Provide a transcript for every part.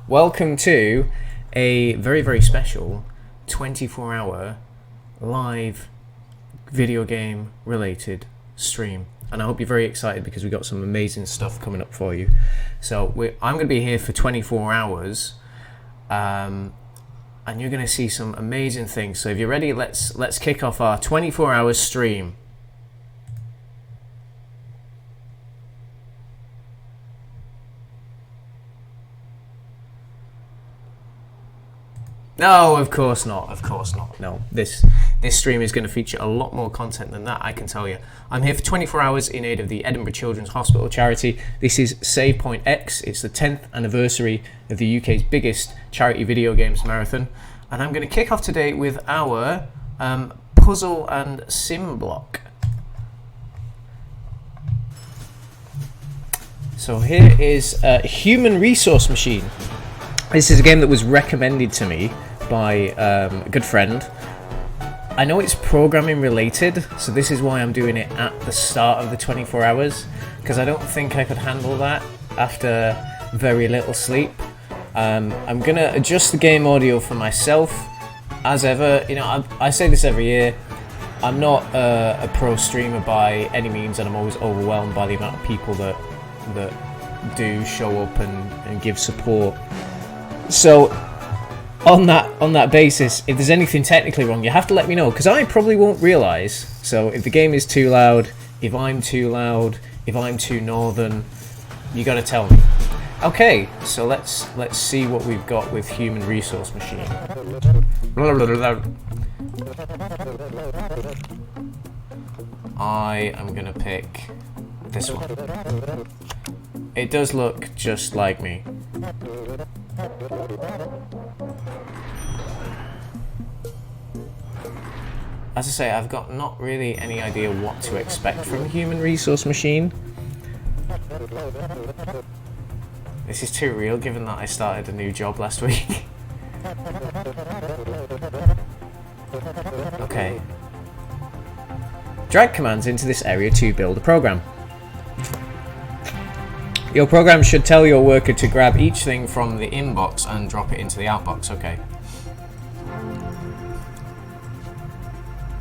Welcome to a very, very special 24-hour live video game related stream. And I hope you're very excited because we've got some amazing stuff coming up for you. So I'm going to be here for 24 hours and you're going to see some amazing things. So if you're ready, let's kick off our 24-hour stream. No, of course not. Of course not. No, this stream is going to feature a lot more content than that, I can tell you. I'm here for 24 hours in aid of the Edinburgh Children's Hospital charity. This is Save Point X. It's the 10th anniversary of the UK's biggest charity video games marathon. And I'm going to kick off today with our puzzle and sim block. So here is a Human Resource Machine. This is a game that was recommended to me by a good friend. I know it's programming related, so this is why I'm doing it at the start of the 24 hours, because I don't think I could handle that after very little sleep. I'm going to adjust the game audio for myself, as ever. You know, I say this every year, I'm not a pro streamer by any means, and I'm always overwhelmed by the amount of people that do show up and give support. So on that basis, if there's anything technically wrong, you have to let me know, because I probably won't realise. So if the game is too loud, if I'm too loud, if I'm too northern, you got to tell me. Okay, so let's see what we've got with Human Resource Machine. I am gonna pick this one. It does look just like me. As I say, I've got not really any idea what to expect from a Human Resource Machine. This is too real, given that I started a new job last week. Okay. Drag commands into this area to build a program. Your program should tell your worker to grab each thing from the inbox and drop it into the outbox. Okay.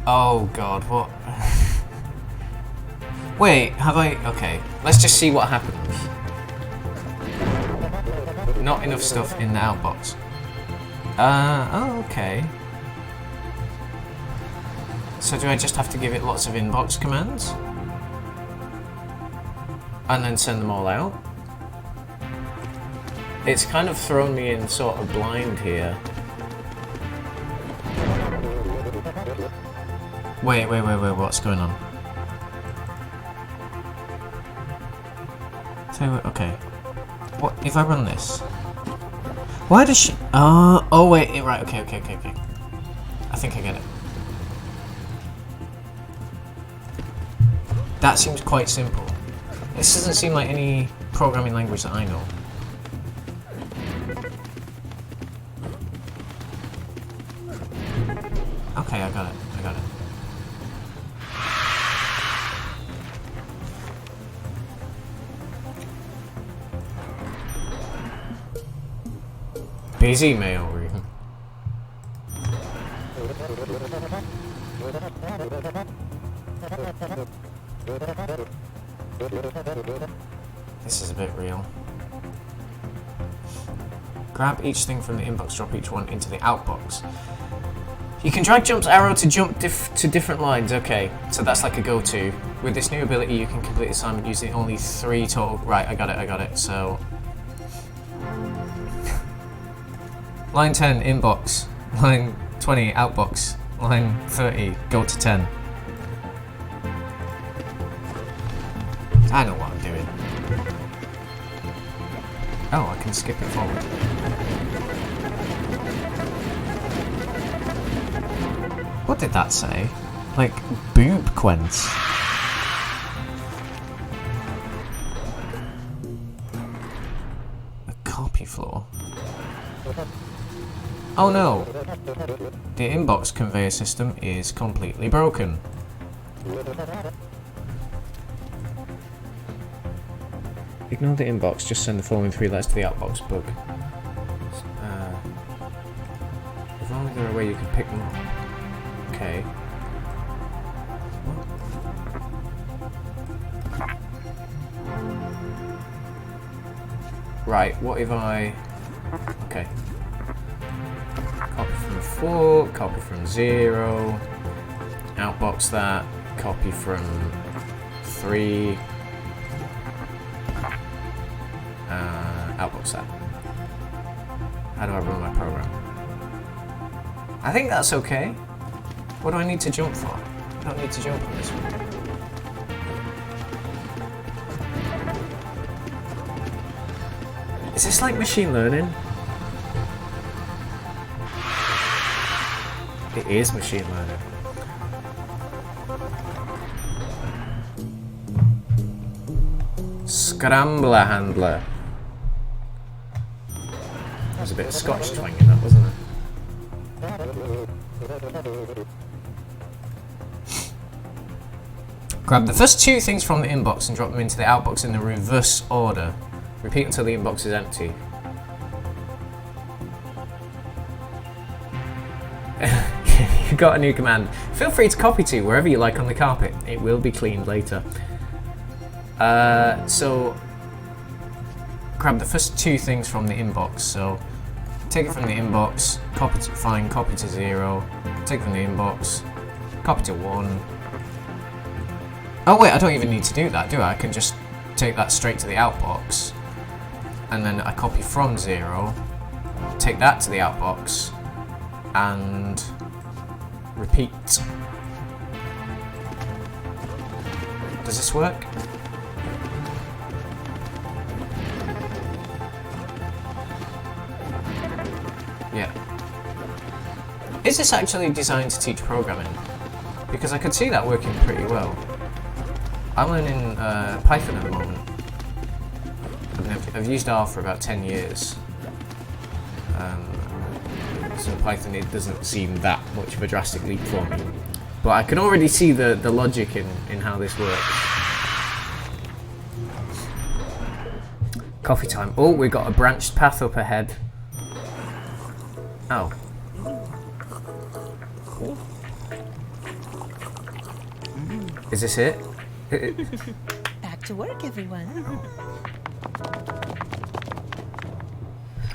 Oh god, what? Wait, have I? Okay, let's just see what happens. Not enough stuff in the outbox. Oh, okay. So do I just have to give it lots of inbox commands? And then send them all out? It's kind of thrown me in sort of blind here. Wait, what's going on? So, okay. What if I run this? Why does she... oh wait, right, okay. I think I get it. That seems quite simple. This doesn't seem like any programming language that I know. Okay, I got it. Busy mail room. This is a bit real. Grab each thing from the inbox, drop each one into the outbox. You can drag jump arrow to jump to different lines. Okay, so that's like a go-to. With this new ability, you can complete the assignment using only 3 total. Right, I got it. So, line 10, inbox. Line 20, outbox. Line 30, go to 10. I know what I'm doing. Oh, I can skip it forward. What did that say? Like, boob quince. A copy floor. Oh no! The inbox conveyor system is completely broken. Ignore the inbox, just send the following 3 letters to the outbox book. If only there were a way you could pick them up. Okay. Right, what if I... Okay. Copy from 4, copy from 0, outbox that, copy from 3, outbox that. How do I run my program? I think that's okay. What do I need to jump for? I don't need to jump on this one. Is this like machine learning? It is machine learning. Scrambler handler. There was a bit of Scotch twang in that, wasn't there? Grab the first 2 things from the inbox and drop them into the outbox in the reverse order. Repeat until the inbox is empty. You got a new command. Feel free to copy to wherever you like on the carpet. It will be cleaned later. So grab the first 2 things from the inbox. So take it from the inbox, copy to fine, copy to 0, take it from the inbox, copy to 1. Oh wait, I don't even need to do that, do I? I can just take that straight to the outbox, and then I copy from 0, take that to the outbox, and repeat. Does this work? Yeah. Is this actually designed to teach programming? Because I could see that working pretty well. I'm learning Python at the moment. I've used R for about 10 years. So Python, it doesn't seem that much of a drastic leap for me. But I can already see the logic in how this works. Coffee time. Oh, we've got a branched path up ahead. Oh. Is this it? Back to work, everyone.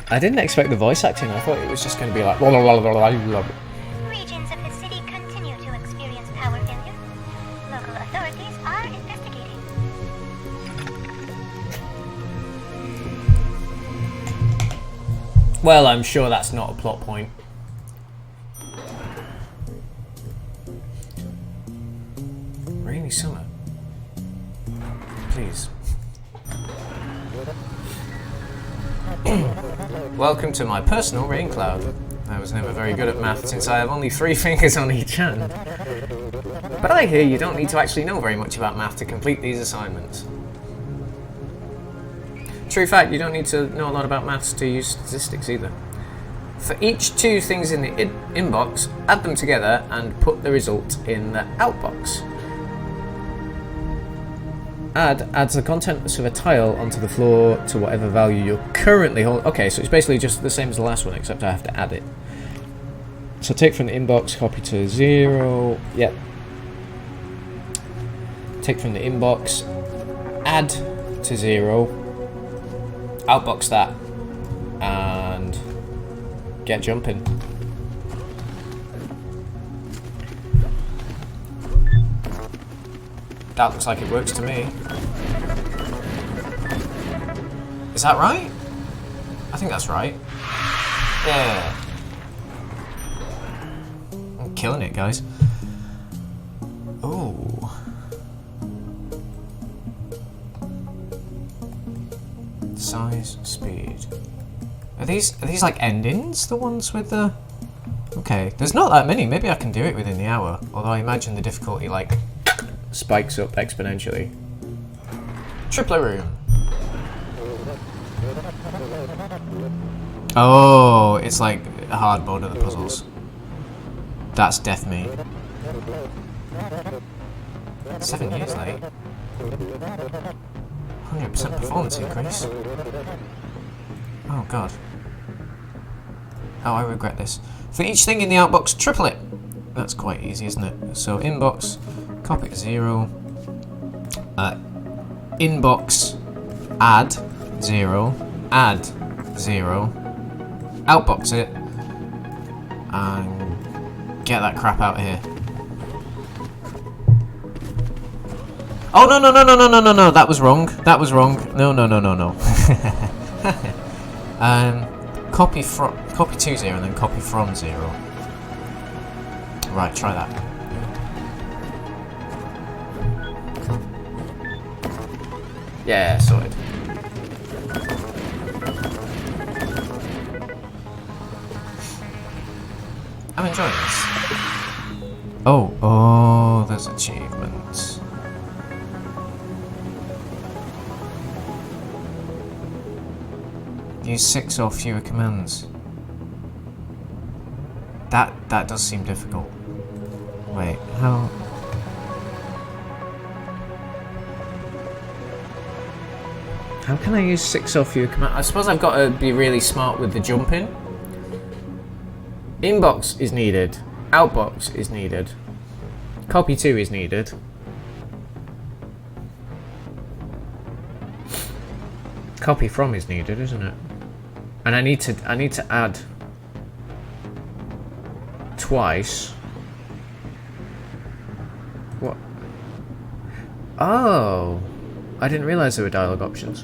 I didn't expect the voice acting. I thought it was just going to be like... Regions of the city continue to experience power failure. Local authorities are investigating. Well, I'm sure that's not a plot point. Rainy summer. Please. Welcome to my personal rain cloud. I was never very good at math since I have only 3 fingers on each hand. But I hear you don't need to actually know very much about math to complete these assignments. True fact, you don't need to know a lot about maths to use statistics either. For each 2 things in the inbox, add them together and put the result in the outbox. Adds the contents of a tile onto the floor to whatever value you're currently holding. Okay, so it's basically just the same as the last one, except I have to add it. So take from the inbox, copy to 0. Yep. Take from the inbox, add to 0, outbox that, and get jumping. That looks like it works to me. Is that right? I think that's right. Yeah. I'm killing it, guys. Oh. Size, speed. Are these like endings? The ones with the... Okay, there's not that many. Maybe I can do it within the hour. Although I imagine the difficulty like spikes up exponentially. Tripler room. Oh, it's like a hard mode of the puzzles. That's death me. 7 years late. 100% performance increase. Oh god. Oh, I regret this. For each thing in the outbox, triple it. That's quite easy, isn't it? So inbox, copy to 0. Inbox, add 0, add 0. Outbox it. And get that crap out of here. Oh, no, that was wrong. That was wrong. No. Copy to 0 and then copy from 0. Right, try that. Yeah, sorted. I'm enjoying this. Oh, there's achievements. Use 6 or fewer commands. That does seem difficult. Wait, how? How can I use 6 or fewer commands? I suppose I've got to be really smart with the jumping. Inbox is needed. Outbox is needed. Copy to is needed. Copy from is needed, isn't it? And I need to add twice. What? Oh, I didn't realize there were dialogue options.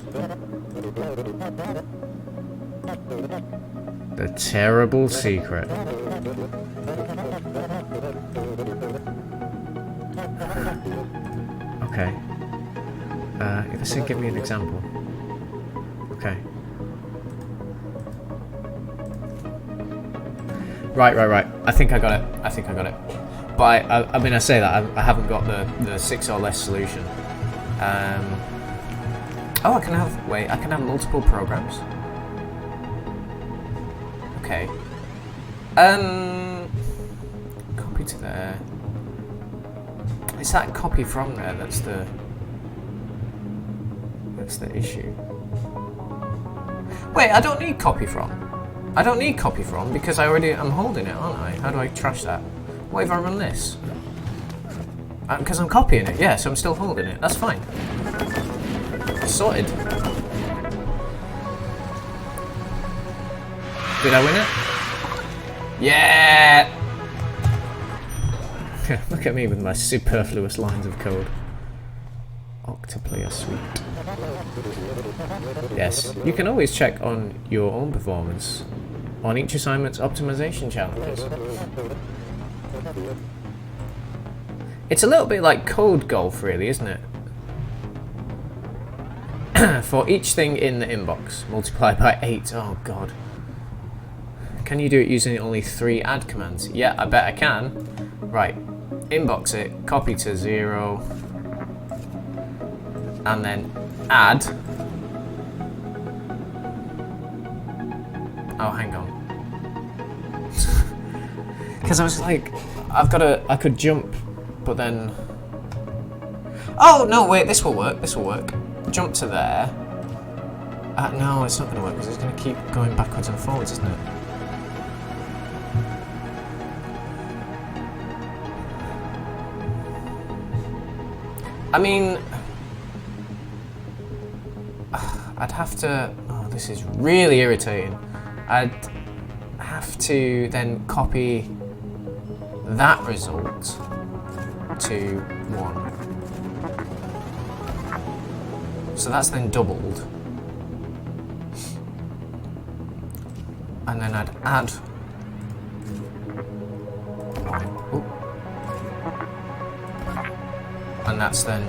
The terrible secret. Okay. If I say give me an example. Okay. Right. I think I got it. But I mean, I say that I haven't got the 6 or less solution. Oh, I can have multiple programs. Okay. Copy to there. It's that copy from there that's the issue. Wait, I don't need copy from. I don't need copy from because I'm holding it, aren't I? How do I trash that? What if I run this? Because I'm copying it, yeah, so I'm still holding it. That's fine. Sorted. Did I win it? Yeah! Look at me with my superfluous lines of code. Octoplayer Suite. Yes, you can always check on your own performance on each assignment's optimization challenges. It's a little bit like code golf, really, isn't it? For each thing in the inbox, multiply by 8. Oh, God. Can you do it using only 3 add commands? Yeah, I bet I can. Right. Inbox it, copy to 0, and then add. Oh, hang on. Because I was like, I could jump, but then... Oh, no, wait, this will work. Jump to there. No, it's not going to work because it's going to keep going backwards and forwards, isn't it? I mean, I'd have to... Oh, this is really irritating. I'd have to then copy that result to 1. So that's then doubled. And then I'd add 1. Ooh. And that's then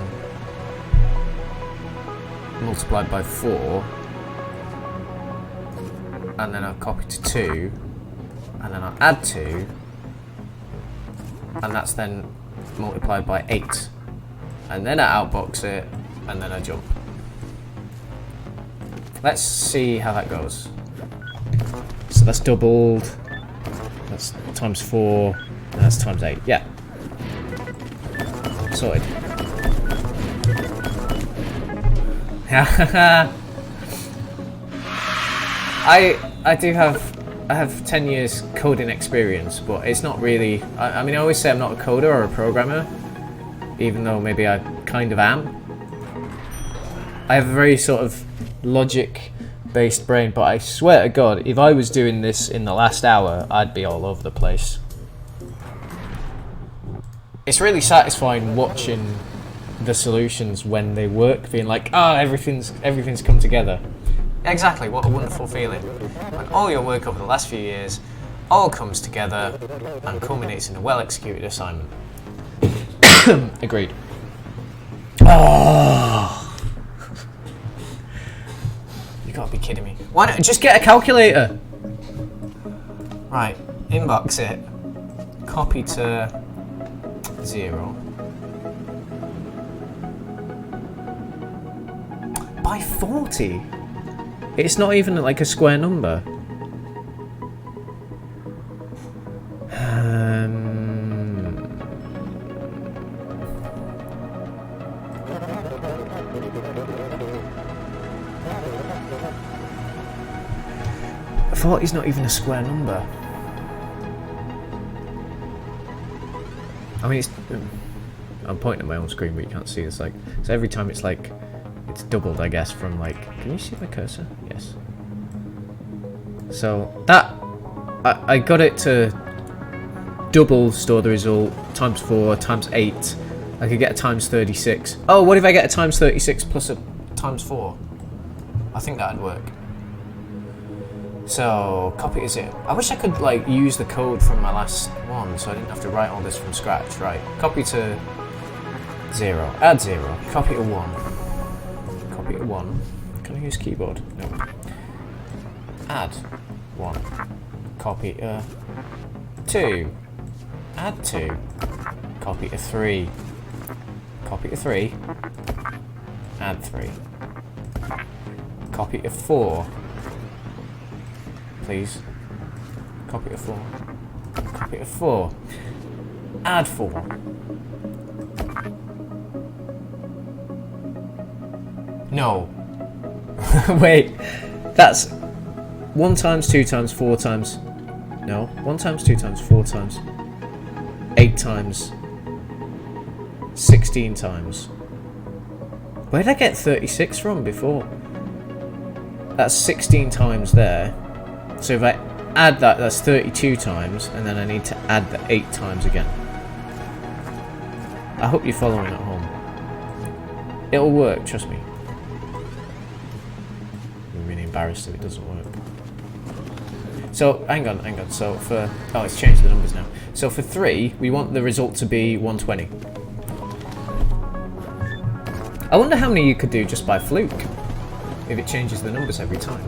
multiplied by 4. And then I'll copy to 2. And then I'll add 2. And that's then multiplied by 8. And then I outbox it. And then I jump. Let's see how that goes. So that's doubled. That's times 4. And that's times 8. Yeah. Sorted. I do have I have 10 years coding experience, but it's not really... I mean, I always say I'm not a coder or a programmer, even though maybe I kind of am. I have a very sort of logic-based brain, but I swear to God, if I was doing this in the last hour, I'd be all over the place. It's really satisfying watching the solutions when they work, being like, oh, everything's come together. Exactly, what a wonderful feeling. When all your work over the last few years all comes together and culminates in a well-executed assignment. Agreed. Oh. You gotta be kidding me. Why not just get a calculator? Right, inbox it. Copy to 0. By 40? It's not even like a square number. 40's not even a square number. I mean, I'm pointing at my own screen, but you can't see. It's like, so every time it's like, it's doubled, I guess, from like, can you see my cursor? Yes. So that, I got it to double store the result, times 4, times 8. I could get a times 36. Oh, what if I get a times 36 plus a times 4? I think that'd work. So, copy to 0. I wish I could like use the code from my last one, so I didn't have to write all this from scratch. Right, copy to 0, add 0, copy to 1. Copy to 1. Can I use keyboard? No. Add 1. Copy to 2. Add 2. Copy to 3. Copy to 3. Add 3. Copy to 4. Please. Copy to 4. Copy to 4. Add 4. No. Wait. That's 1 times, 2 times, 4 times. No. 1 times, 2 times, 4 times. 8 times. 16 times. Where did I get 36 from before? That's 16 times there. So if I add that, that's 32 times, and then I need to add the 8 times again. I hope you're following at home. It'll work, trust me. I'm really embarrassed if it doesn't work. So, hang on. So for... Oh, it's changed the numbers now. So for 3, we want the result to be 120. I wonder how many you could do just by fluke, if it changes the numbers every time.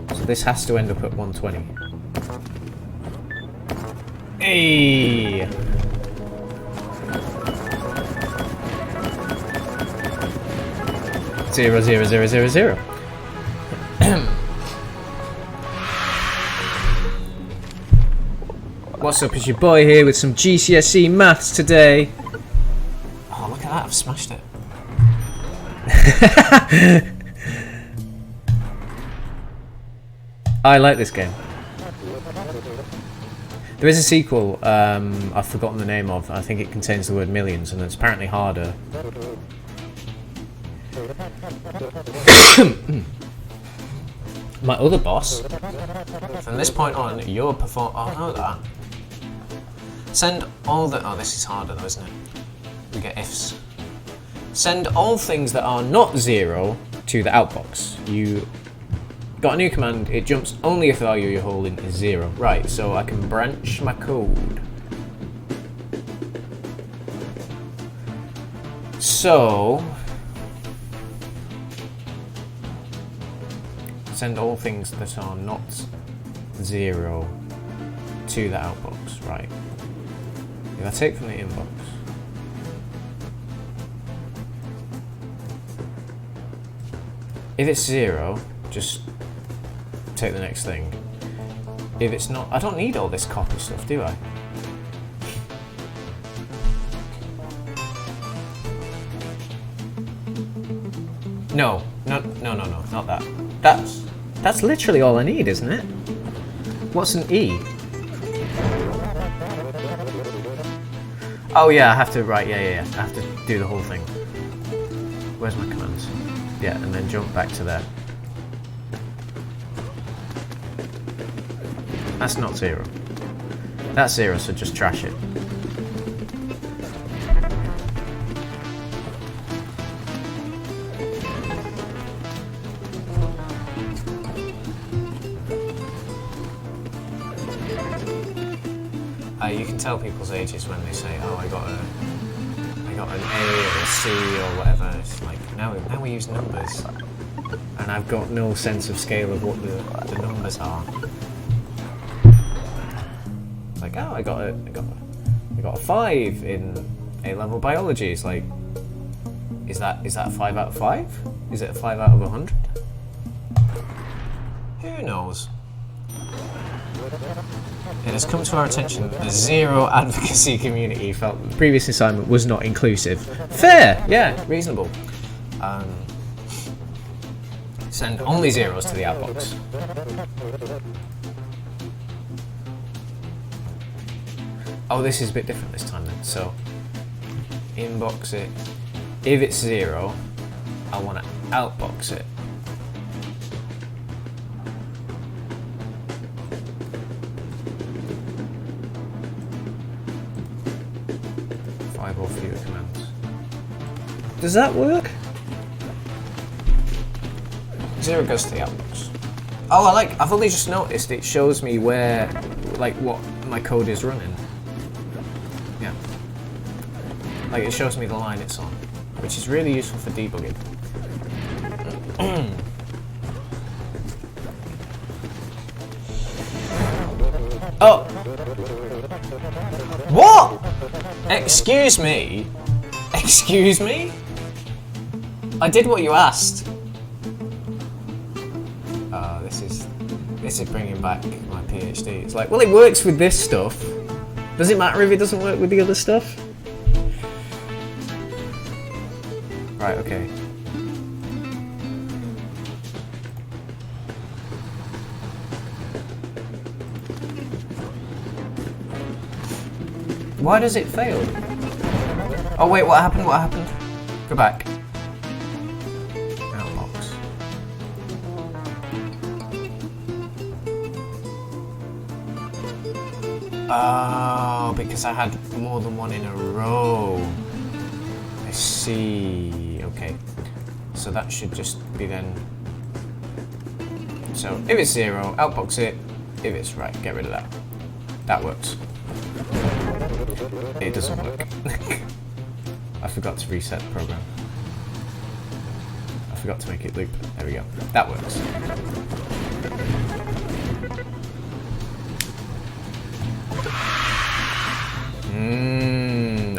So this has to end up at 120. Hey! Zero, zero, zero, zero, zero. What's up, it's your boy here with some GCSE maths today. Oh, look at that, I've smashed it. I like this game. There is a sequel I've forgotten the name of. I think it contains the word millions, and it's apparently harder. My other boss. From this point on, your perform. Oh, I know that. Send all the. Oh, this is harder though, isn't it? We get ifs. Send all things that are not 0 to the outbox. You got a new command. It jumps only if the value you're holding is 0. Right, so I can branch my code. So send all things that are not 0 to the outbox. Right. If I take from the inbox. If it's 0, just take the next thing. If it's not, I don't need all this copy stuff, do I? No, not that. That's literally all I need, isn't it? What's an E? Oh yeah, I have to, right, yeah. I have to do the whole thing. Where's my commands? Yeah, and then jump back to there. That's not 0. That's 0, so just trash it. You can tell people's ages when they say, "Oh, I got an A or a C or whatever." It's like now we use numbers, and I've got no sense of scale of what the numbers are. It's like, oh, I got a 5 in A-level biology. It's like, is that a 5 out of 5? Is it a 5 out of 100? Who knows? It has come to our attention that the Zero advocacy community felt the previous assignment was not inclusive. Fair! Yeah, reasonable. Send only zeros to the outbox. Oh, this is a bit different this time then. So, inbox it. If it's 0, I want to outbox it. Or fewer commands. Does that work? 0 goes to the outbox. Oh, I've only just noticed it shows me where, like, what my code is running. Yeah. Like, it shows me the line it's on, which is really useful for debugging. Oh! What? Excuse me? Excuse me? I did what you asked. This is bringing back my PhD. It's like, well, it works with this stuff. Does it matter if it doesn't work with the other stuff? Right, okay. Why does it fail? Oh wait, what happened? What happened? Go back. Outbox. Oh, because I had more than one in a row. I see. Okay. So that should just be then. So if it's 0, outbox it. If it's right, get rid of that. That works. It doesn't work. I forgot to reset the program. I forgot to make it loop. There we go. That works.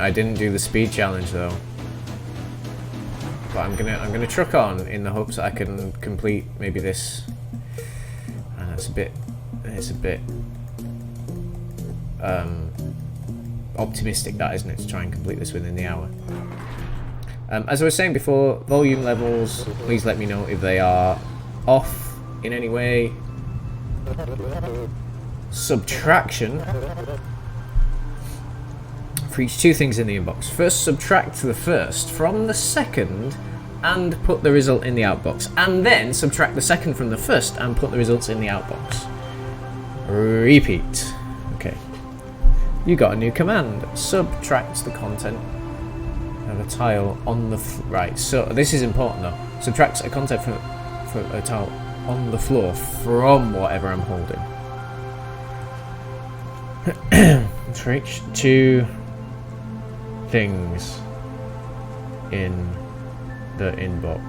I didn't do the speed challenge though. But I'm gonna truck on in the hopes that I can complete maybe this. And it's a bit optimistic, that, isn't it, to try and complete this within the hour. As I was saying before, volume levels, please let me know if they are off in any way. Subtraction. For each 2 things in the inbox. First, subtract the first from the second and put the result in the outbox. And then subtract the second from the first and put the results in the outbox. Repeat. Okay. You got a new command. Subtract the content of a tile on the right. So this is important though. Subtracts a content from a tile on the floor from whatever I'm holding. For each 2 things in the inbox.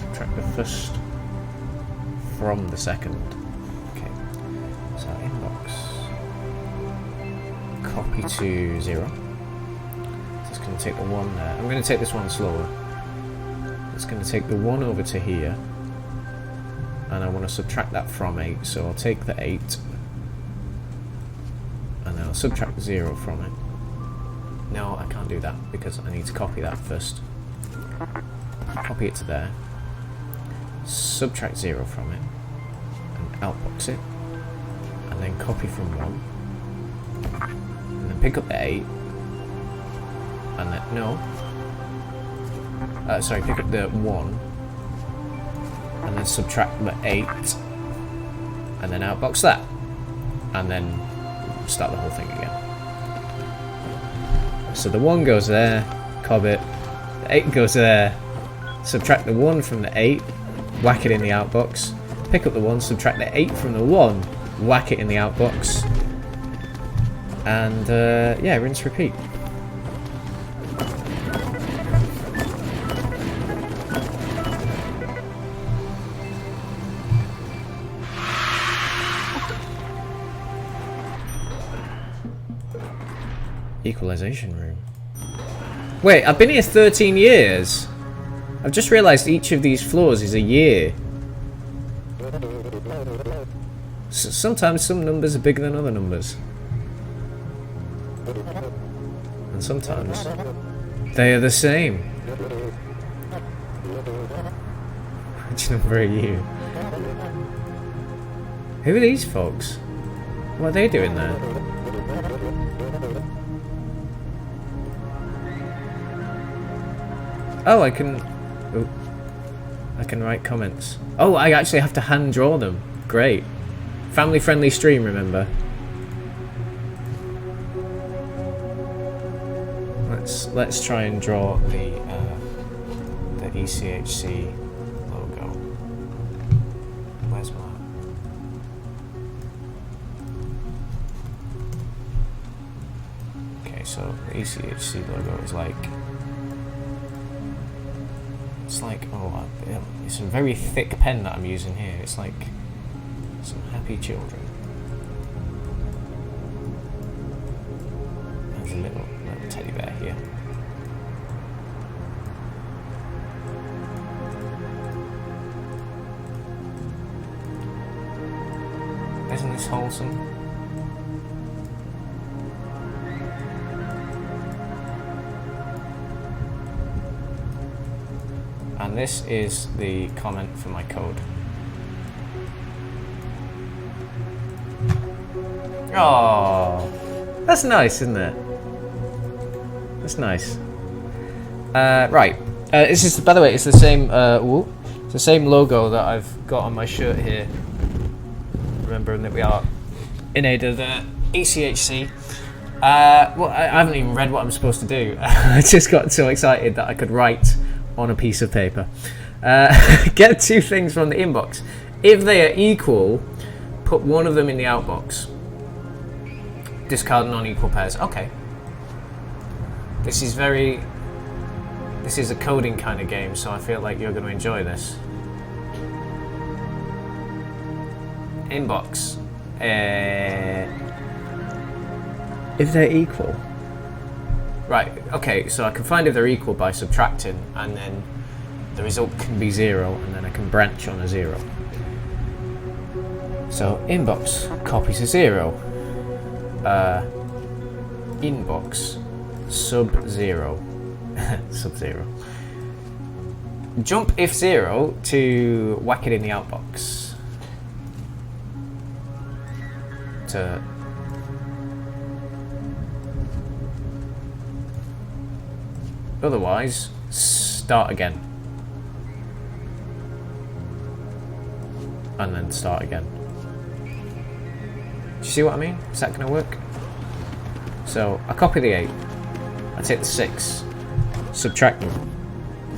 Subtract the first from the second. Okay. So inbox. Copy to 0. So it's going to take the 1 there. I'm going to take this one slower. It's going to take the 1 over to here. And I want to subtract that from 8. So I'll take the 8. And then I'll subtract 0 from it. No, I can't do that because I need to copy that first. Copy it to there. Subtract 0 from it. And outbox it, and then copy from 1, and then pick up the 8, and then, no, sorry, pick up the 1, and then subtract the 8, and then outbox that, and then start the whole thing again. So the 1 goes there, cob it, the 8 goes there, subtract the 1 from the 8, whack it in the outbox, pick up the 1, subtract the 8 from the 1, whack it in the outbox, and yeah, rinse repeat. Equalization room. Wait, I've been here 13 years. I've just realised each of these floors is a year. Sometimes some numbers are bigger than other numbers. And sometimes they are the same. Which number are you? Who are these folks? What are they doing there? Oh, I can write comments. Oh, I actually have to hand draw them. Great. Family friendly stream, remember? Let's try and draw the ECHC logo. Where's my... Okay, so the ECHC logo is like... It's like, oh, it's a very thick pen that I'm using here. It's like some happy children. There's a little teddy bear here. Isn't this wholesome? And this is the comment for my code. Oh, that's nice, isn't it? That's nice. Right. This is, by the way, it's the same. It's the same logo that I've got on my shirt here. Remembering that we are in aid of the ECHC. Well, I haven't even read what I'm supposed to do. I just got so excited that I could write on a piece of paper. Get 2 things from the inbox. If they are equal, put one of them in the outbox. Discard non-equal pairs. Okay. This is a coding kind of game, so I feel like you're going to enjoy this. Inbox. If they're equal. Right, okay, so I can find if they're equal by subtracting, and then the result can be 0, and then I can branch on a 0. So, inbox, copy to 0. Inbox, sub-0. Sub-0. Jump if 0 to whack it in the outbox. To... Otherwise, start again. And then start again. Do you see what I mean? Is that going to work? So, I copy the 8. I take the 6. Subtract them.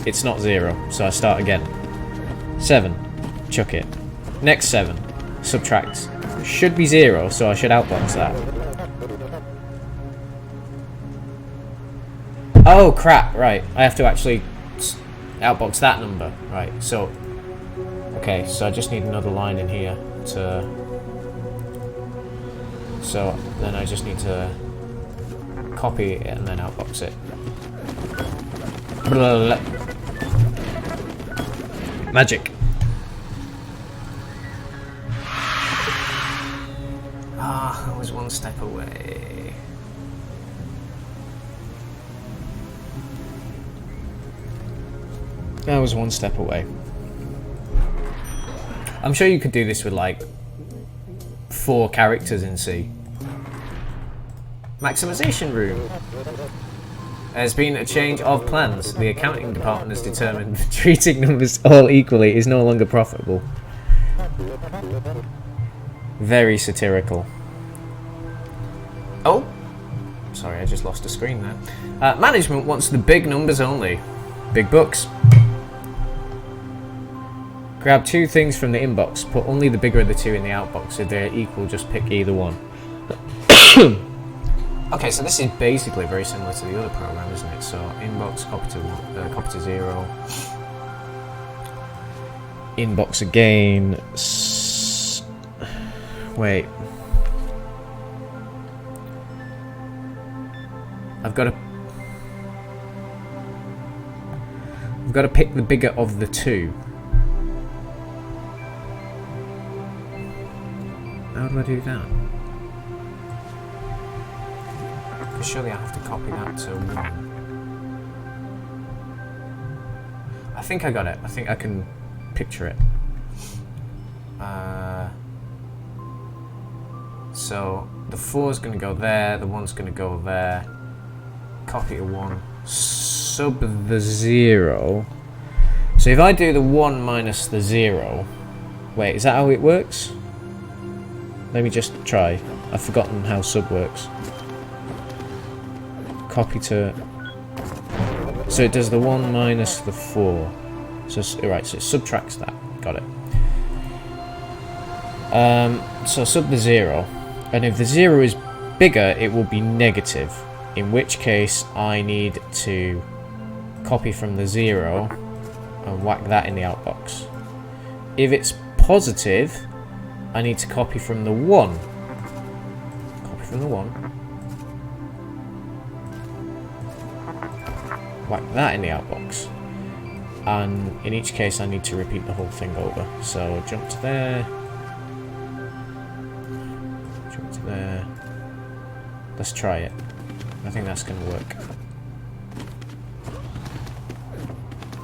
It's not 0, so I start again. 7. Chuck it. Next 7. Subtract. It should be 0, so I should outbox that. Oh crap, right. I have to actually outbox that number. Right, so... Okay, so I just need another line in here to... So, then I just need to copy it and then outbox it. Blah, blah, blah. Magic. Ah, I was one step away. I was one step away. I'm sure you could do this with like 4 characters in C. Maximization room. There's been a change of plans. The accounting department has determined that treating numbers all equally is no longer profitable. Very satirical. Oh! Sorry, I just lost a screen there. Management wants the big numbers only. Big bucks. Grab 2 things from the inbox. Put only the bigger of the 2 in the outbox. If they're equal, just pick either one. Okay, so this is basically very similar to the other program, isn't it? So inbox, copy to 0. Inbox again. Wait. I've got to pick the bigger of the 2. How do I do that? Because surely I have to copy that to 1. I think I got it. I think I can picture it. So the 4 is going to go there, the 1's going to go there. Copy to 1. Sub the 0. So if I do the 1 minus the 0... Wait, is that how it works? Let me just try. I've forgotten how sub works. Copy to... So it does the 1 minus the 4. So, right, so it subtracts that. Got it. So sub the 0. And if the 0 is bigger, it will be negative. In which case, I need to copy from the 0 and whack that in the outbox. If it's positive, I need to copy from the 1. Copy from the 1. Whack that in the outbox. And in each case, I need to repeat the whole thing over. So jump to there. Jump to there. Let's try it. I think that's going to work.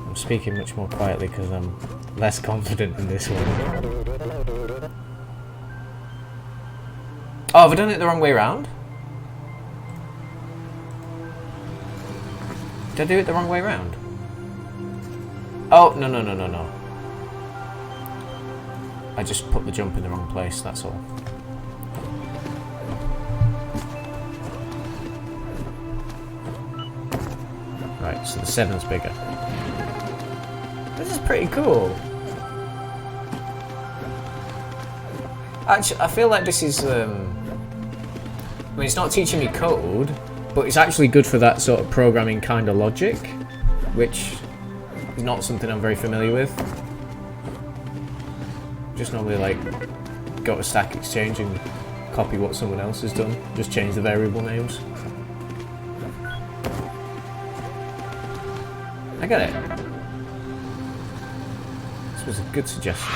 I'm speaking much more quietly because I'm less confident in this one. Oh, have I done it the wrong way around? Did I do it the wrong way around? Oh, no. I just put the jump in the wrong place, that's all. Right, so the 7's bigger. This is pretty cool. Actually, I feel like this is... I mean, it's not teaching me code, but it's actually good for that sort of programming kind of logic, which is not something I'm very familiar with. Just normally, like, go to Stack Exchange and copy what someone else has done. Just change the variable names. I get it. This was a good suggestion.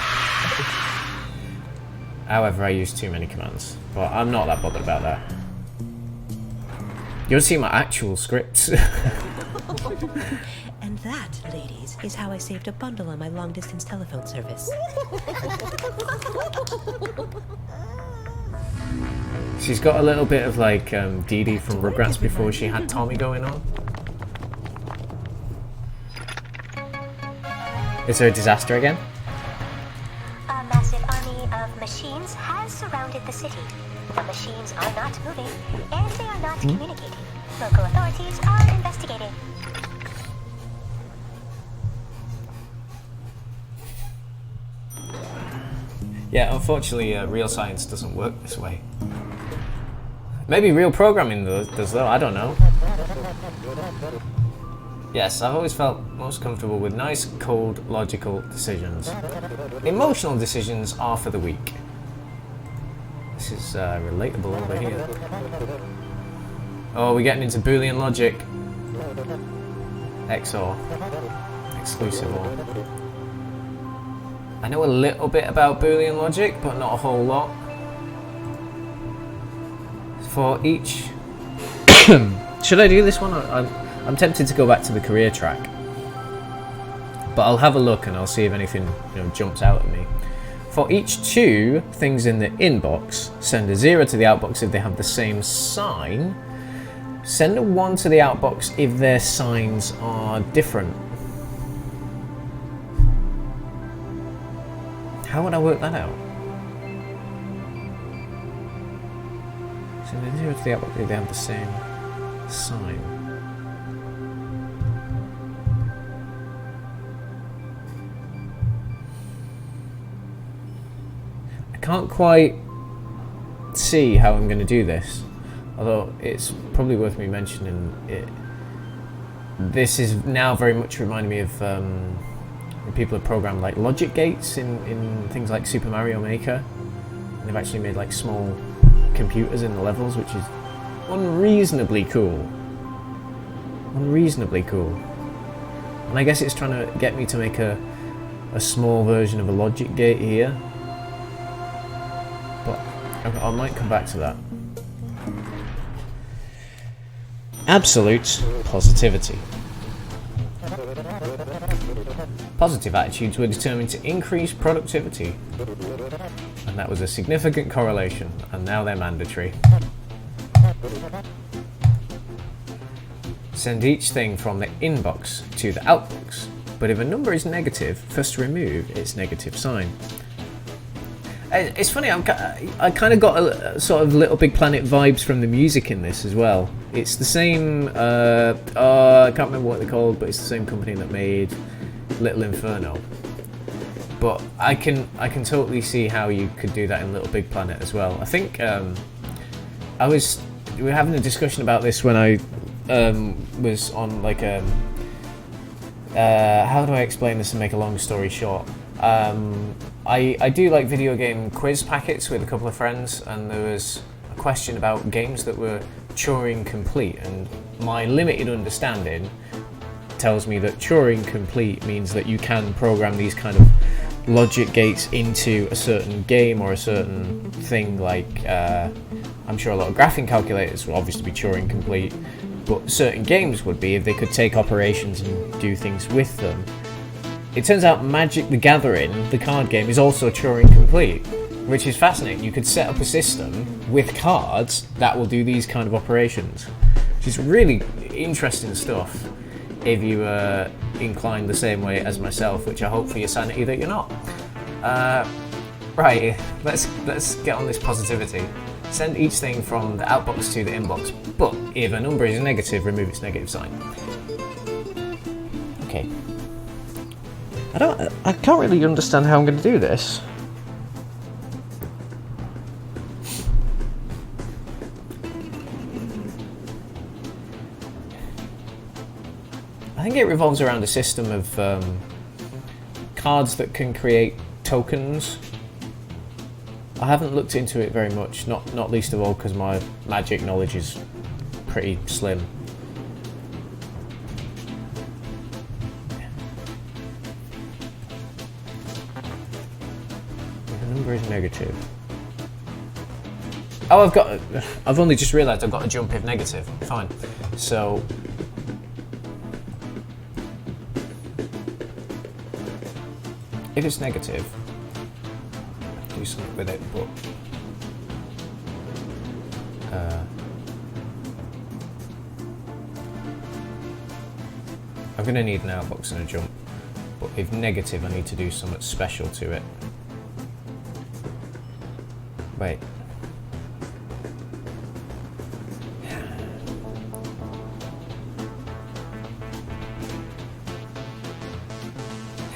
However, I use too many commands, but I'm not that bothered about that. You'll see my actual scripts. And that, ladies, is how I saved a bundle on my long-distance telephone service. She's got a little bit of like Dee Dee from Rugrats before she had Tommy going on. Is there a disaster again? A massive army of machines has surrounded the city. The machines are not moving, and they are not communicating. Local authorities are investigating. Yeah, unfortunately, real science doesn't work this way. Maybe real programming does though, I don't know. Yes, I've always felt most comfortable with nice, cold, logical decisions. Emotional decisions are for the weak. This is relatable over here. Oh, we're getting into Boolean logic. XOR. Exclusive OR. I know a little bit about Boolean logic, but not a whole lot. For each... Should I do this one? I'm tempted to go back to the career track. But I'll have a look and I'll see if anything jumps out at me. For each 2 things in the inbox, send a 0 to the outbox if they have the same sign. Send a 1 to the outbox if their signs are different. How would I work that out? Send a 0 to the outbox if they have the same sign. I can't quite see how I'm going to do this, although it's probably worth me mentioning it. This is now very much reminding me of people have programmed like logic gates in things like Super Mario Maker. And they've actually made like small computers in the levels, which is unreasonably cool. Unreasonably cool. And I guess it's trying to get me to make a small version of a logic gate here. But I might come back to that. Absolute positivity. Positive attitudes were determined to increase productivity. And that was a significant correlation, and now they're mandatory. Send each thing from the inbox to the outbox, but if a number is negative, first remove its negative sign. It's funny, I kind of got a sort of Little Big Planet vibes from the music in this as well. It's the same, I can't remember what they're called, but it's the same company that made Little Inferno. But I can totally see how you could do that in Little Big Planet as well. I think we were having a discussion about this when I was on like how do I explain this and make a long story short? I do like video game quiz packets with a couple of friends, and there was a question about games that were Turing complete, and my limited understanding tells me that Turing complete means that you can program these kind of logic gates into a certain game or a certain thing, like I'm sure a lot of graphing calculators will obviously be Turing complete, but certain games would be if they could take operations and do things with them. It turns out Magic the Gathering, the card game, is also Turing complete, which is fascinating. You could set up a system with cards that will do these kind of operations, which is really interesting stuff if you incline the same way as myself, which I hope for your sanity that you're not. Right, let's get on this positivity. Send each thing from the outbox to the inbox, but if a number is negative, remove its negative sign. Okay. I can't really understand how I'm going to do this. I think it revolves around a system of cards that can create tokens. I haven't looked into it very much, not least of all because my Magic knowledge is pretty slim. The number is negative. Oh, I've only just realised I've got to jump if negative. Fine. So if it's negative, do something with it, but I'm going to need an outbox and a jump, but if negative I need to do something special to it. Wait.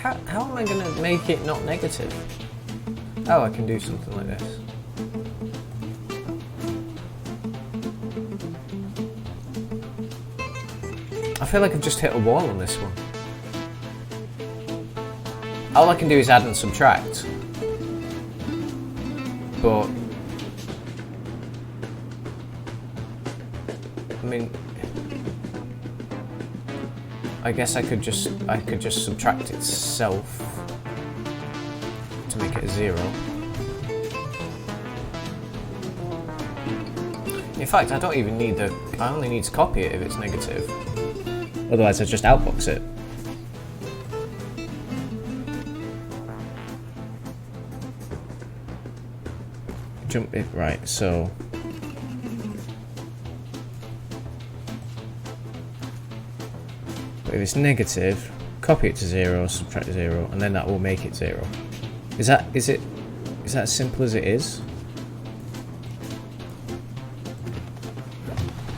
How am I going to make it not negative? Oh, I can do something like this. I feel like I've just hit a wall on this one. All I can do is add and subtract. But I mean, I guess I could just subtract itself to make it a 0. In fact, I don't even need I only need to copy it if it's negative. Otherwise I just outbox it. jump it right. So but if it's negative, copy it to 0, subtract 0, and then that will make it 0. Is that as simple as it is?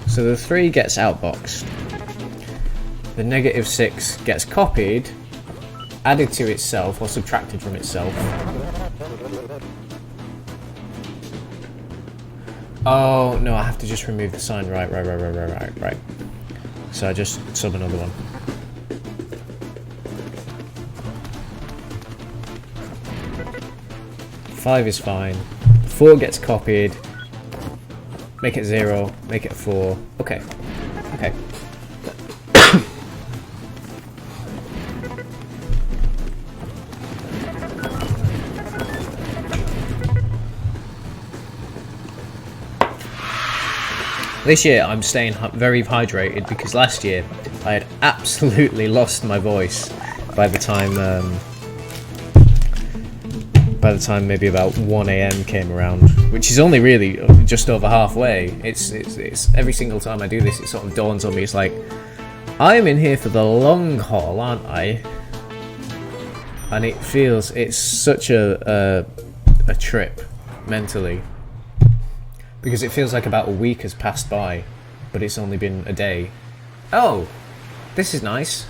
So the 3 gets outboxed. The negative 6 gets copied, added to itself, or subtracted from itself. Oh, no, I have to just remove the sign. Right. So I just sub another one. Five is fine. 4 gets copied. Make it 0. Make it 4. Okay. Okay. This year I'm staying very hydrated because last year I had absolutely lost my voice by the time maybe about 1 AM came around, which is only really just over halfway. It's every single time I do this, it sort of dawns on me. It's like, I'm in here for the long haul, aren't I? And it's such a trip mentally, because it feels like about a week has passed by, but it's only been a day. Oh, this is nice.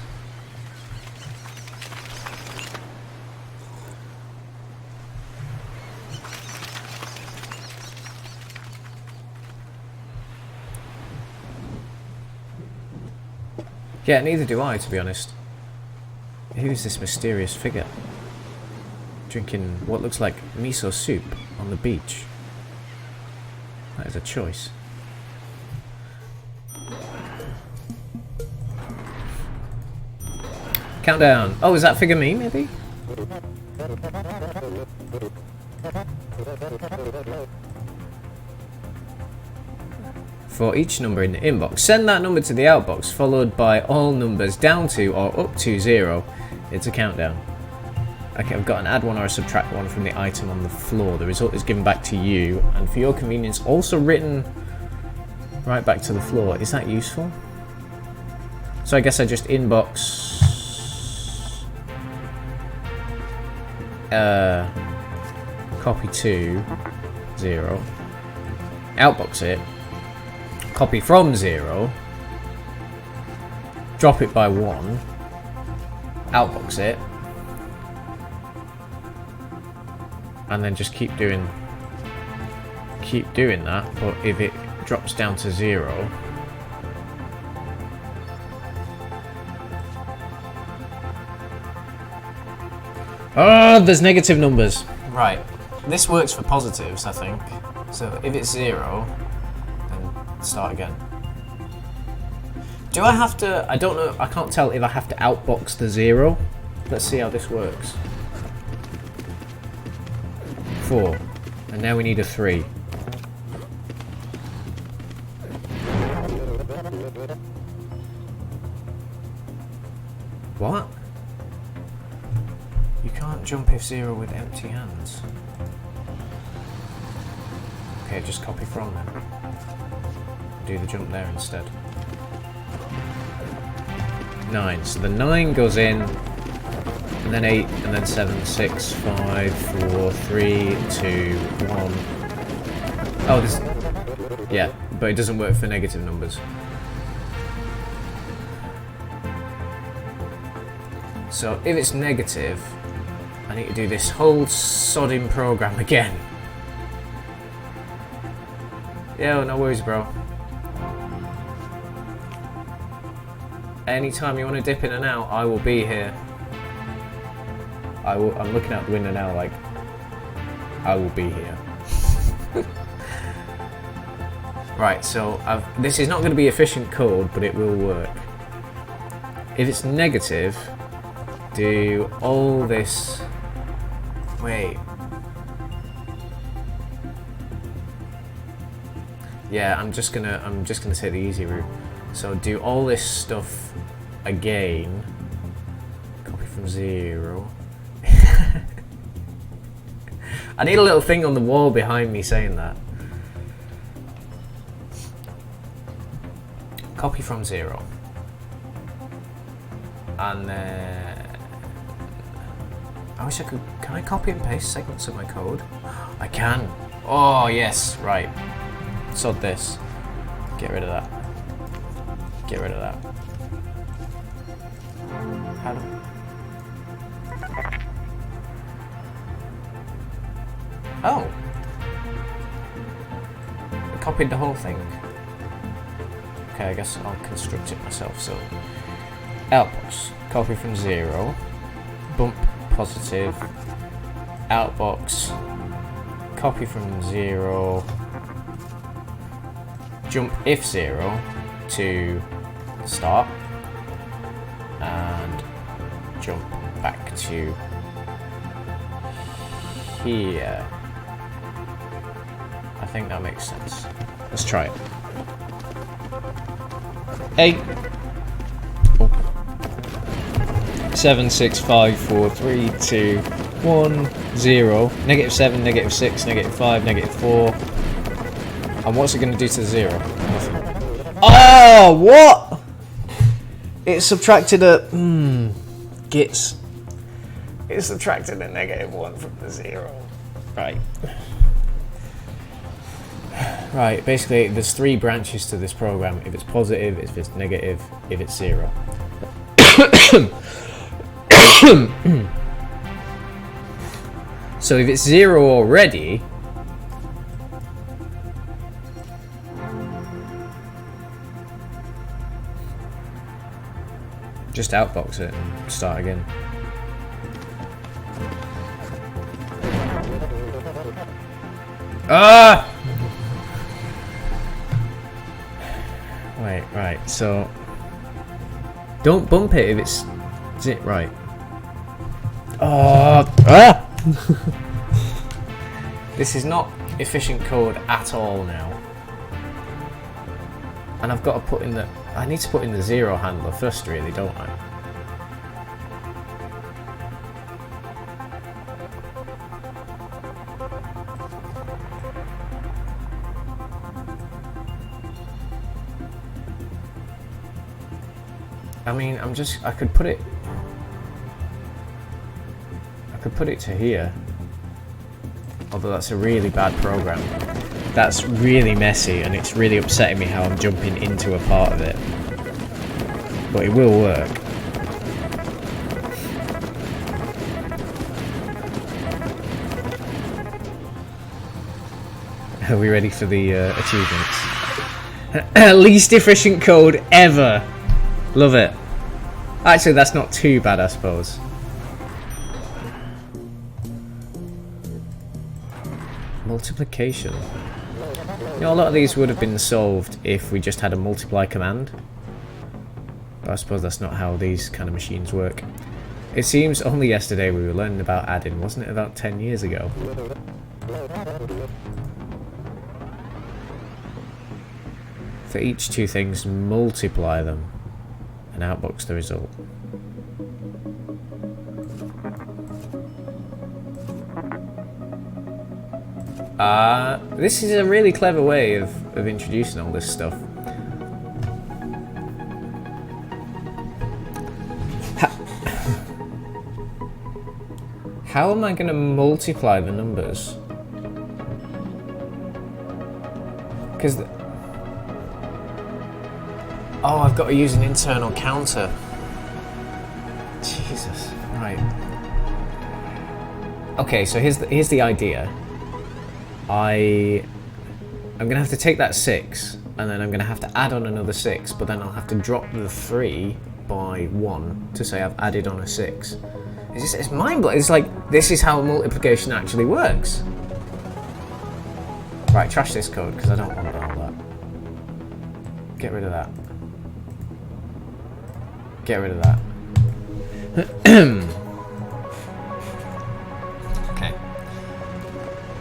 Yeah, neither do I, to be honest. Who's this mysterious figure? Drinking what looks like miso soup on the beach. That is a choice. Countdown. Oh, is that figure me, maybe? For each number in the inbox, send that number to the outbox, followed by all numbers down to or up to 0. It's a countdown. Okay, I've got an add one or a subtract one from the item on the floor. The result is given back to you, and for your convenience, also written right back to the floor. Is that useful? So I guess I just inbox copy to 0, outbox it, copy from 0, drop it by 1, outbox it, and then just keep doing that. But if it drops down to 0, there's negative numbers. Right, this works for positives, I think. So if it's 0, then start again. Do I have to? I don't know. I can't tell if I have to outbox the 0. Let's see how this works. 4, and now we need a 3. What? You can't jump if 0 with empty hands. Okay, just copy from then. Do the jump there instead. 9. So the 9 goes in, and then 8, and then 7, 6, 5, 4, 3, 2, 1. Oh, this. Yeah, but it doesn't work for negative numbers. So if it's negative, I need to do this whole sodding program again. Yo, no worries, bro. Anytime you want to dip in and out, I will be here. I'm looking out the window now, like, I will be here. Right, so this is not going to be efficient code, but it will work. If it's negative, do all this. Wait. Yeah, I'm just gonna take the easy route. So do all this stuff again. Copy from 0. I need a little thing on the wall behind me saying that. Copy from 0. And then... I wish I could... Can I copy and paste segments of my code? I can. Oh, yes. Right. Sod this. Get rid of that. Get rid of that. How do... Oh. I copied the whole thing. Okay, I guess I'll construct it myself. So, outbox. Copy from 0. Bump positive. Outbox. Copy from 0. Jump if 0 to start. And jump back to here. I think that makes sense. Let's try it. 8. Oh. 7, 6, 5, 4, 3, 2, 1, 0. Negative 7, negative 6, negative 5, negative 4. And what's it going to do to the 0? Nothing. Oh, what? It subtracted a... Gits. It subtracted a negative 1 from the 0. Right. Right, basically there's 3 branches to this program. If it's positive, if it's negative, if it's 0. So if it's 0 already, just outbox it and start again. Ah! Wait, right, so don't bump it if it's right. Oh, ah! This is not efficient code at all now. And I've got to put in the... I need to put in the 0 handler first, really, don't I? I mean, I could put it to here. Although that's a really bad program. That's really messy and it's really upsetting me how I'm jumping into a part of it. But it will work. Are we ready for the achievements? Least efficient code ever! Love it. Actually, that's not too bad, I suppose. Multiplication. You know, a lot of these would have been solved if we just had a multiply command. But I suppose that's not how these kind of machines work. It seems only yesterday we were learning about adding, wasn't it about 10 years ago? For each 2 things, multiply them and outbox the result. This is a really clever way of introducing all this stuff. How am I going to multiply the numbers? Because... Oh, I've got to use an internal counter. Jesus. Right. Okay, so here's the idea. I'm gonna have to take that 6, and then I'm gonna have to add on another 6, but then I'll have to drop the 3 by 1 to say I've added on a 6. It's mind-blowing. It's like, this is how multiplication actually works. Right, trash this code, because I don't want all that. Get rid of that. Get rid of that. Okay.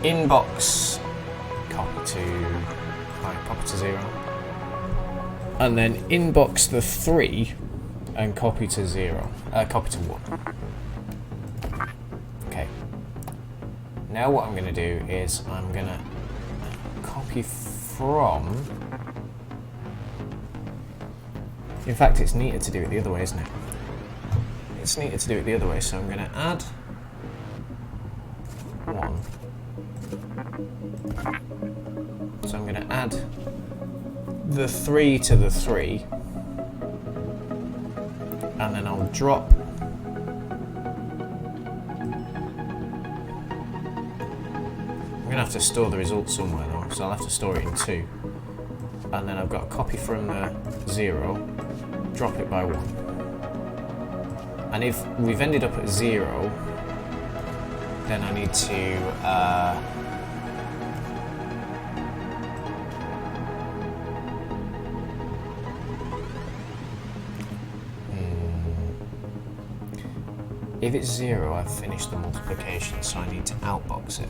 Inbox. Copy to... Right, copy to 0. And then inbox the 3 and copy to 0. Copy to 1. Okay. Now what I'm going to do is I'm going to copy from... In fact, it's neater to do it the other way, isn't it? It's neater to do it the other way, so I'm going to add 1. So I'm going to add the 3 to the 3, and then I'll drop I'm going to have to store the result somewhere though, so I'll have to store it in 2. And then I've got a copy from the 0, drop it by 1. And if we've ended up at 0, then I need to if it's 0, I've finished the multiplication, so I need to outbox it.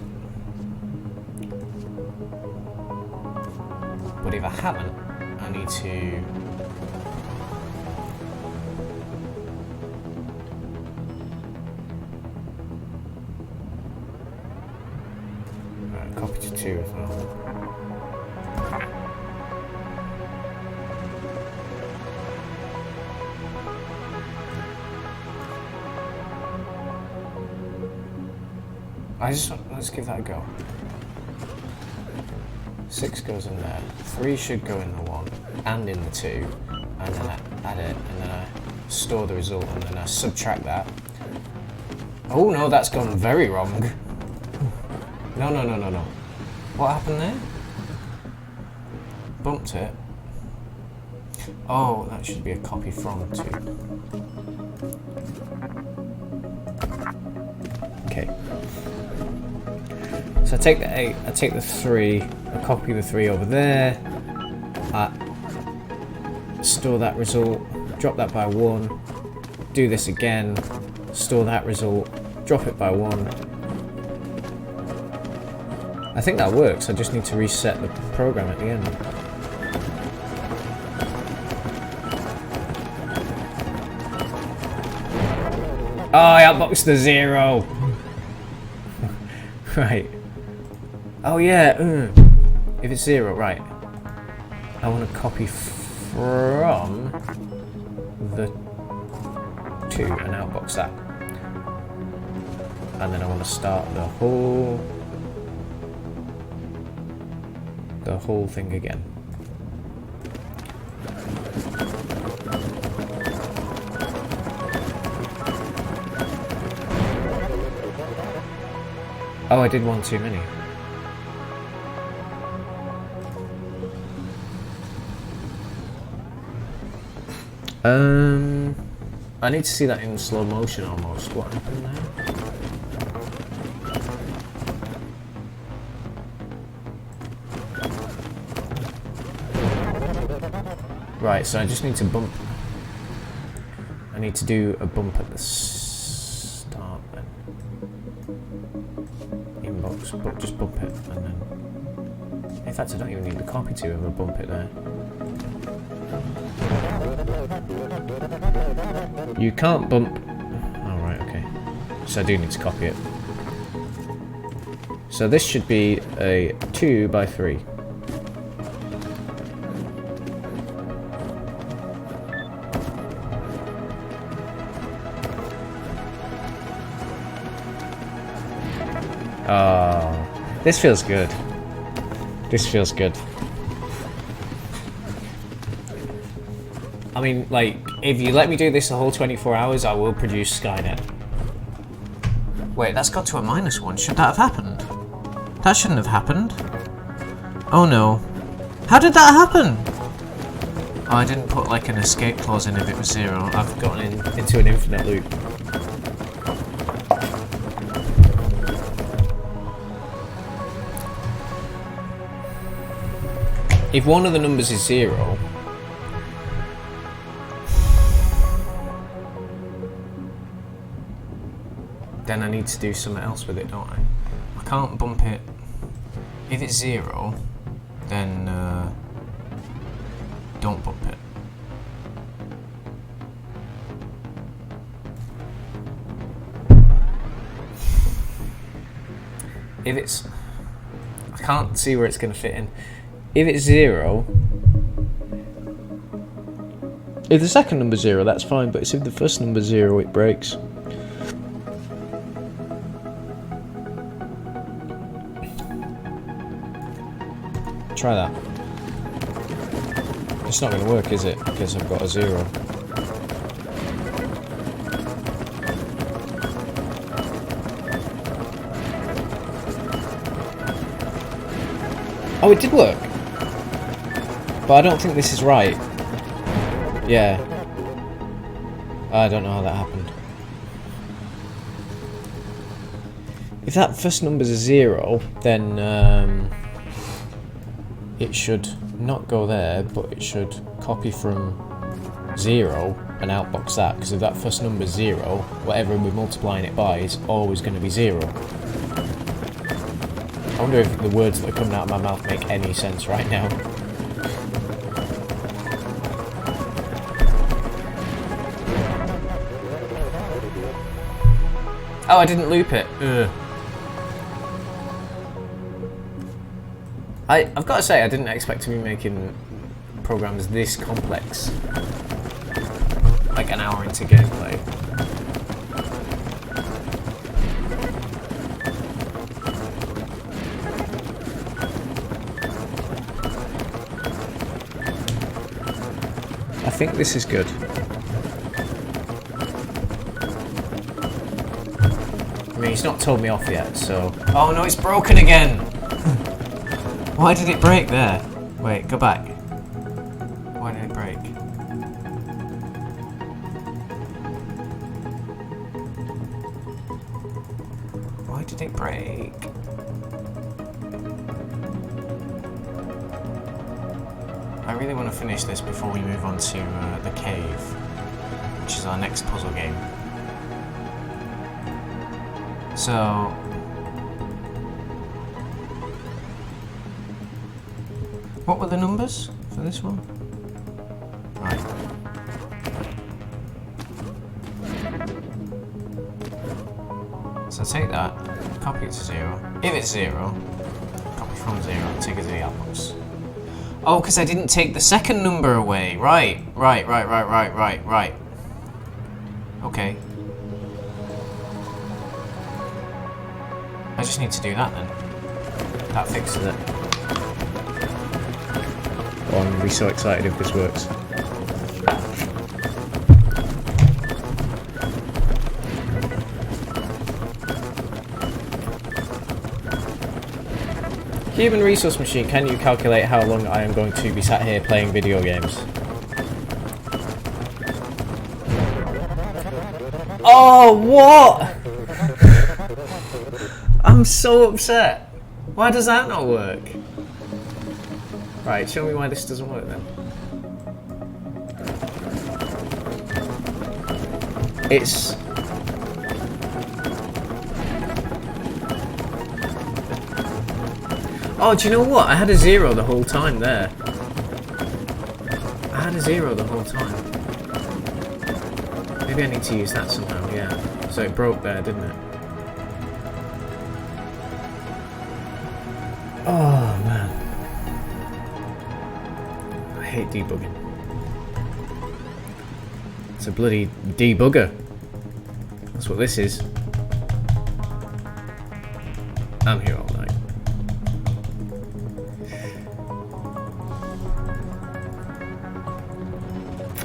But if I haven't, I need to copy to 2 as well. Let's give that a go. 6 goes in there, 3 should go in the 1 and in the 2, and then I add it, and then I store the result, and then I subtract that. Oh no, that's gone very wrong. No. What happened there? Bumped it. Oh, that should be a copy from 2. Okay. So I take the 8, I take the 3, I copy the 3 over there, I store that result, drop that by 1, do this again, store that result, drop it by 1. I think that works, I just need to reset the program at the end. Oh, I outboxed the 0! Right. Oh yeah, if it's 0, right. I want to copy from the 2 and outbox that. And then I want to start the whole thing again. Oh, I did one too many. I need to see that in slow motion almost. What happened there? Right, so I just need to bump. I need to do a bump at the start then. Inbox, but just bump it and then. In fact, I don't even need the copy to if I bump it there. You can't bump. Oh, right, okay. So I do need to copy it. So this should be a 2 by 3. Oh, this feels good. This feels good. I mean, like, if you let me do this the whole 24 hours, I will produce Skynet. Wait, that's got to a -1. Should that have happened? That shouldn't have happened. Oh no. How did that happen? Oh, I didn't put, like, an escape clause in if it was 0. I've gotten into an infinite loop. If one of the numbers is 0, then I need to do something else with it, don't I? I can't bump it. If it's 0, then don't bump it. if it's... I can't see where it's going to fit in. If it's 0... If the second number's 0, that's fine, but it's if the first number's 0, it breaks. Try that. It's not going to work, is it? Because I've got a 0. Oh, it did work. But I don't think this is right. Yeah. I don't know how that happened. If that first number's a 0, then it should not go there, but it should copy from 0 and outbox that, because if that first number's 0, whatever we're multiplying it by is always going to be 0. I wonder if the words that are coming out of my mouth make any sense right now. Oh, I didn't loop it. Ugh. I've got to say, I didn't expect to be making programs this complex. Like an hour into gameplay. I think this is good. I mean, he's not told me off yet, so... Oh no, it's broken again! Why did it break there? Wait, go back. Why did it break? Why did it break? I really want to finish this before we move on to the cave, which is our next puzzle game. So... what were the numbers for this one? Right. So take that, copy it to 0. If it's 0, copy from 0 and take it to the outbox. Oh, because I didn't take the second number away. Right. Okay. I just need to do that then. That fixes it. Oh, I'm really so excited if this works. Human resource machine, can you calculate how long I am going to be sat here playing video games? Oh, what? I'm so upset. Why does that not work? Right, show me why this doesn't work then. It's... oh, do you know what? I had a 0 the whole time there. I had a 0 the whole time. Maybe I need to use that somehow, yeah. So it broke there, didn't it? Oh, man. I hate debugging. It's a bloody debugger. That's what this is. I'm here all night.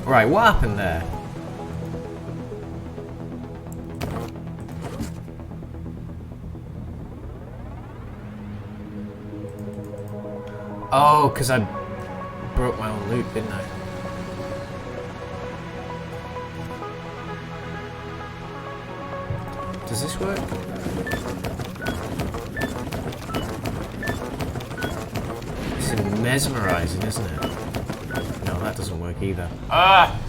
Right, what happened there? Oh, because I broke my own loop, didn't I? Does this work? This is mesmerizing, isn't it? No, that doesn't work either. Ah!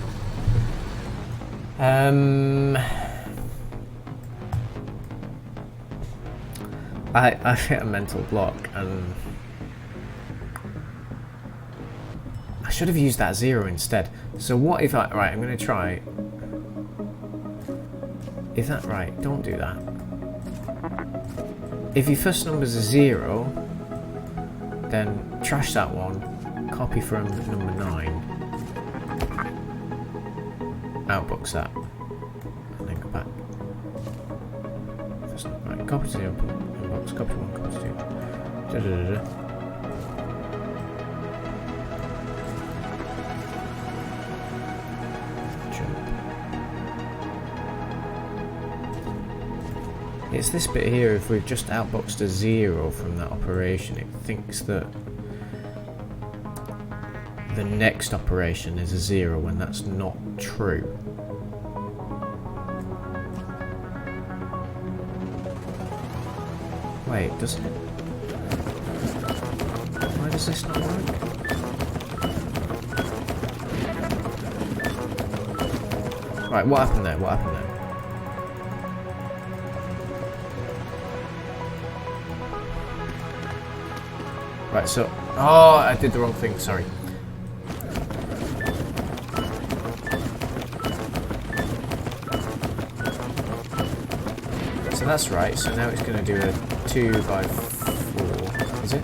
I hit a mental block and I should have used that 0 instead. So what if I... right, I'm going to try... Is that right? Don't do that. if your first number's a 0, then trash that one, copy from number 9, outbox that, and then go back. First number, right, copy to the inbox, copy 1, copy 2. Da, da, da, da. It's this bit here, if we've just outboxed a 0 from that operation, it thinks that the next operation is a 0 when that's not true. Wait, doesn't it? Why does this not work? Right, what happened there? What happened there? Right, so... Oh, I did the wrong thing, sorry. So that's right, so now it's going to do a 2 by 4, is it?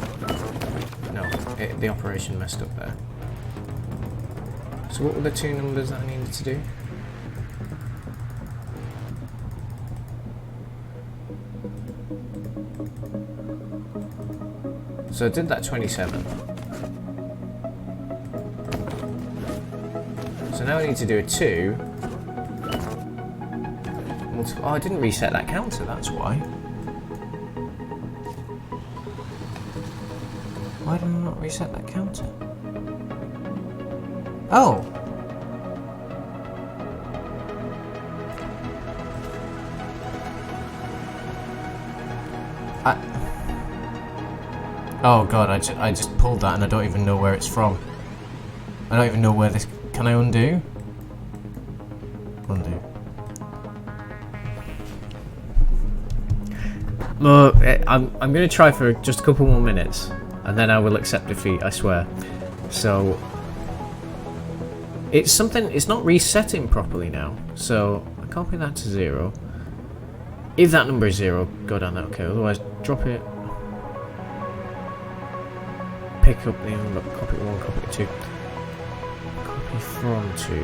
No, the operation messed up there. So what were the 2 numbers that I needed to do? So I did that 27. So now I need to do a 2. Oh, I didn't reset that counter, that's why. Why did I not reset that counter? Oh! Oh god, I just pulled that and I don't even know where it's from. I don't even know where this... Can I undo? Undo. Look, I'm going to try for just a couple more minutes and then I will accept defeat, I swear. So... It's something... It's not resetting properly now. So, I copy that to 0. If that number is 0, go down that, okay. Otherwise, drop it. Pick up the number, copy 1, copy 2. Copy from 2,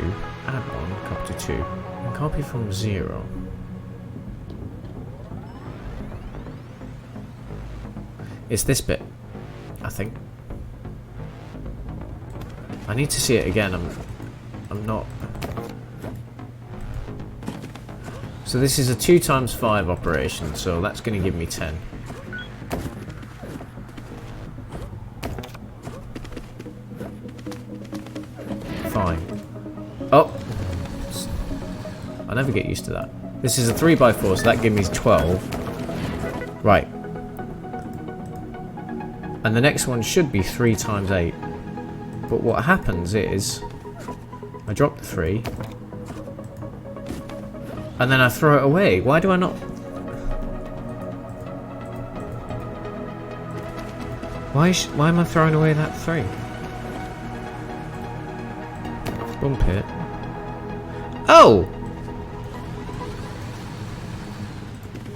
add 1, copy to 2. And copy from 0. It's this bit, I think. I need to see it again, I'm not... So this is a 2 times 5 operation, so that's going to give me 10. Fine. Oh! I never get used to that. This is a 3 by 4, so that gives me 12. Right. And the next one should be 3 times 8. But what happens is... I drop the 3. And then I throw it away. Why do I not... Why am I throwing away that 3? Bump it. Oh!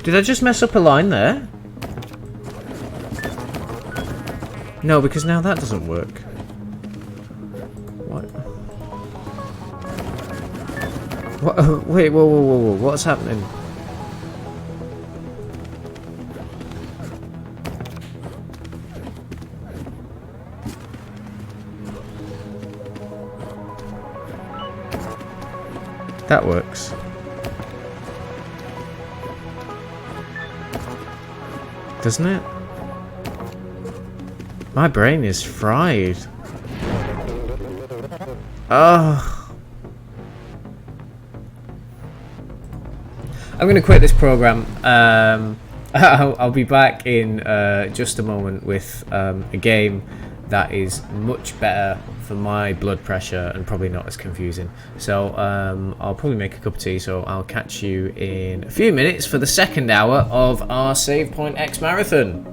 Did I just mess up a line there? No, because now that doesn't work. What? What? Wait, whoa. What's happening? That works. Doesn't it? My brain is fried. Oh. I'm going to quit this program. I'll be back in just a moment with a game that is much better for my blood pressure and probably not as confusing. So I'll probably make a cup of tea, so I'll catch you in a few minutes for the second hour of our Save Point X Marathon.